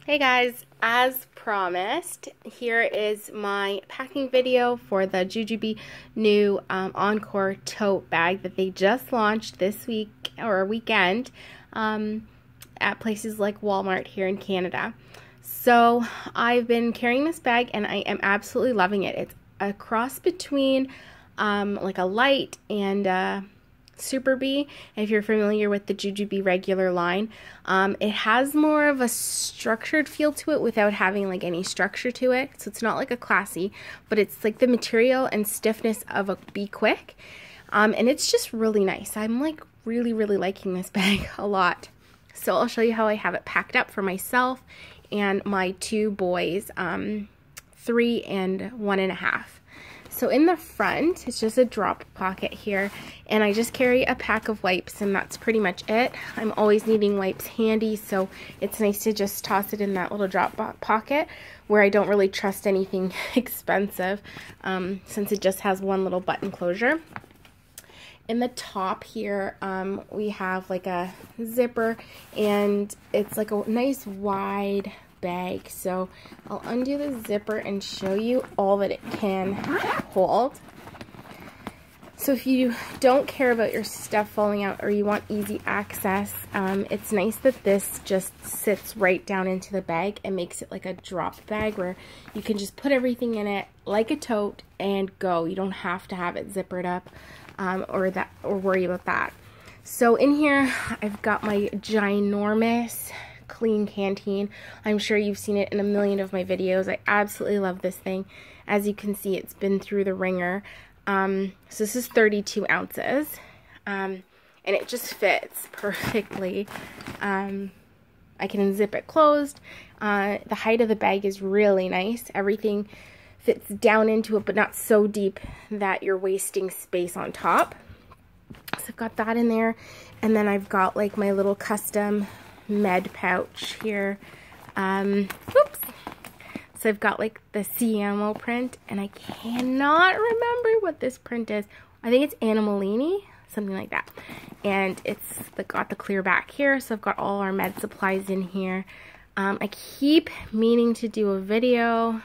Hey guys, as promised, here is my packing video for the Jujube new Encore Tote bag that they just launched this week or weekend at places like Walmart here in Canada. So I've been carrying this bag and I am absolutely loving it. It's a cross between like a light and Super Bee, if you're familiar with the Jujube regular line. It has more of a structured feel to it without having like any structure to it. So it's not like a classy, but it's like the material and stiffness of a Be Quick. And it's just really nice. I'm like really liking this bag a lot. So I'll show you how I have it packed up for myself and my two boys, 3 and 1.5. So in the front, it's just a drop pocket here, and I just carry a pack of wipes, and that's pretty much it. I'm always needing wipes handy, so it's nice to just toss it in that little drop pocket where I don't really trust anything expensive, since it just has one little button closure. In the top here, we have like a zipper, and it's like a nice wide bag. So I'll undo the zipper and show you all that it can hold. So if you don't care about your stuff falling out or you want easy access, it's nice that this just sits right down into the bag and makes it like a drop bag where you can just put everything in it like a tote and go. You don't have to have it zippered up or worry about that. So in here I've got my ginormous clean canteen. I'm sure you've seen it in a million of my videos. I absolutely love this thing. As you can see, it's been through the ringer. So this is 32 ounces. And it just fits perfectly. I can zip it closed. The height of the bag is really nice. Everything fits down into it, but not so deep that you're wasting space on top. So I've got that in there. And then I've got like my little custom med pouch here. Oops. So I've got like the CMO print, and I cannot remember what this print is. I think it's Animalini, something like that. And it's got the clear back here, so I've got all our med supplies in here. I keep meaning to do a video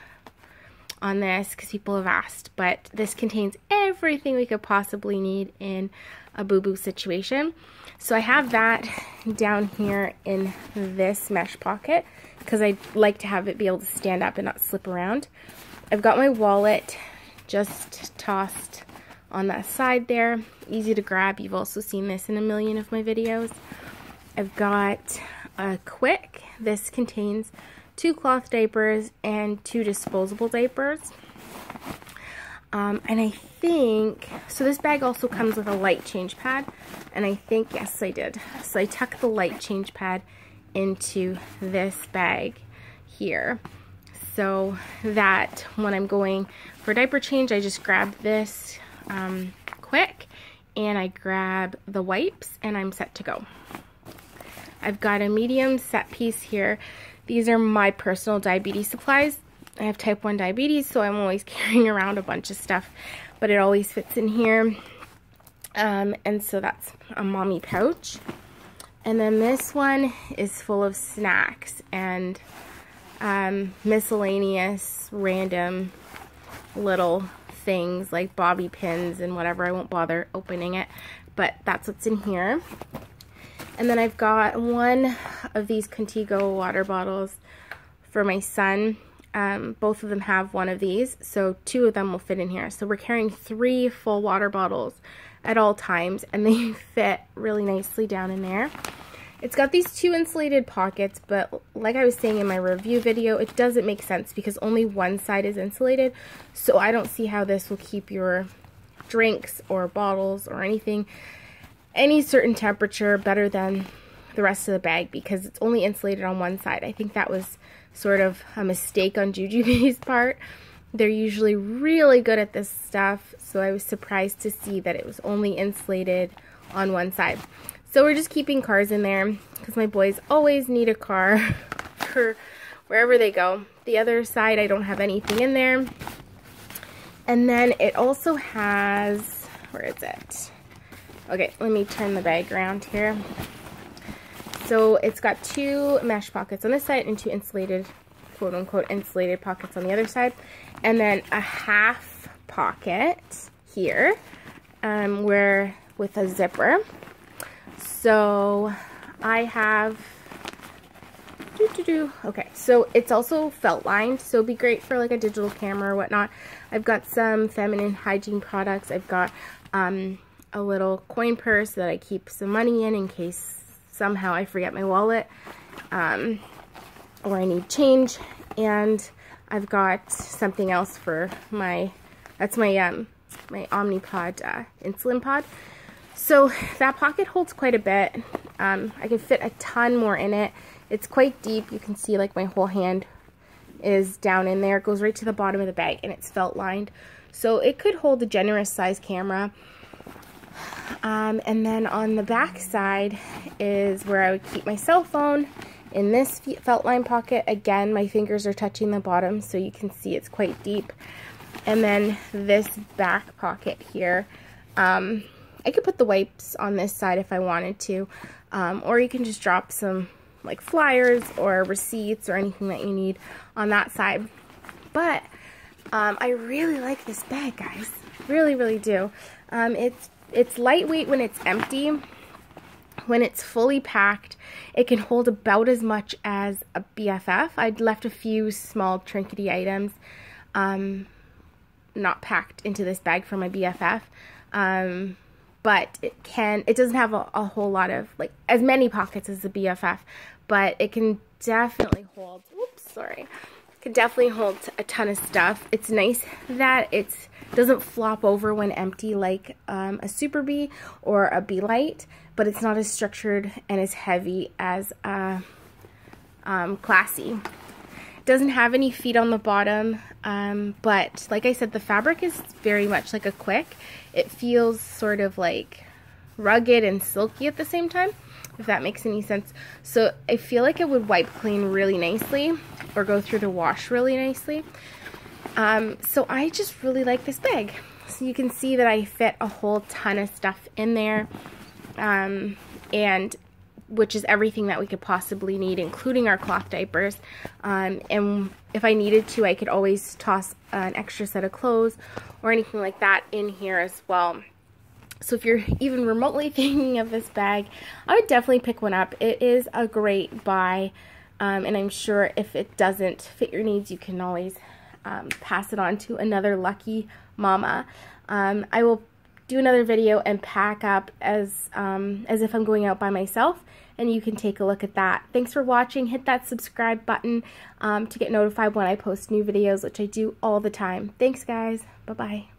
on this because people have asked, but this contains everything we could possibly need in a boo-boo situation. So I have that down here in this mesh pocket because I like to have it be able to stand up and not slip around. I've got my wallet just tossed on that side there, easy to grab. You've also seen this in a million of my videos. I've got a Quick. This contains 2 cloth diapers and 2 disposable diapers. And I think, so this bag also comes with a light change pad, and I think, yes I did. So I tucked the light change pad into this bag here, so that when I'm going for diaper change, I just grab this quick, and I grab the wipes, and I'm set to go. I've got a medium set piece here. These are my personal diabetes supplies. I have type 1 diabetes, so I'm always carrying around a bunch of stuff, but it always fits in here. And so that's a mommy pouch. And then this one is full of snacks and miscellaneous random little things like bobby pins and whatever. I won't bother opening it, but that's what's in here. And then I've got one of these Contigo water bottles for my son. Both of them have one of these, so 2 of them will fit in here. So we're carrying 3 full water bottles at all times, and they fit really nicely down in there. It's got these 2 insulated pockets, but like I was saying in my review video, it doesn't make sense because only one side is insulated, so I don't see how this will keep your drinks or bottles or anything any certain temperature better than the rest of the bag because it's only insulated on one side. I think that was sort of a mistake on Jujube's part. They're usually really good at this stuff, so I was surprised to see that it was only insulated on one side. So we're just keeping cars in there because my boys always need a car for wherever they go. The other side, I don't have anything in there. And then it also has, where is it? Okay, let me turn the bag around here. So it's got 2 mesh pockets on this side and 2 insulated, quote unquote, insulated pockets on the other side. And then a half pocket here, where with a zipper. So I have, okay, so it's also felt lined, so it'd be great for like a digital camera or whatnot. I've got some feminine hygiene products. I've got a little coin purse that I keep some money in case somehow I forget my wallet, or I need change. And I've got something else for my, that's my my Omnipod insulin pod. So that pocket holds quite a bit. I can fit a ton more in it. It's quite deep. You can see like my whole hand is down in there. It goes right to the bottom of the bag, and it's felt lined. So it could hold a generous size camera. And then on the back side is where I would keep my cell phone in this felt line pocket. Again, my fingers are touching the bottom, so you can see it's quite deep. And then this back pocket here, I could put the wipes on this side if I wanted to, or you can just drop some like flyers or receipts or anything that you need on that side. But I really like this bag, guys. Really, really do. It's lightweight when it's empty. When it's fully packed, it can hold about as much as a BFF. I'd left a few small trinkety items not packed into this bag for my BFF. But it doesn't have a whole lot of, like, as many pockets as the BFF, but it can definitely hold, can definitely hold a ton of stuff. It's nice that it doesn't flop over when empty like a Super Bee or a Bee Light, but it's not as structured and as heavy as Classy. It doesn't have any feet on the bottom, but like I said, the fabric is very much like a quick. It feels sort of like rugged and silky at the same time, if that makes any sense. So I feel like it would wipe clean really nicely or go through the wash really nicely. So I just really like this bag. So you can see that I fit a whole ton of stuff in there, and which is everything that we could possibly need, including our cloth diapers. And if I needed to, I could always toss an extra set of clothes or anything like that in here as well. So if you're even remotely thinking of this bag, I would definitely pick one up. It is a great buy, and I'm sure if it doesn't fit your needs, you can always pass it on to another lucky mama. I will do another video and pack up as if I'm going out by myself, and you can take a look at that. Thanks for watching. Hit that subscribe button to get notified when I post new videos, which I do all the time. Thanks, guys. Bye-bye.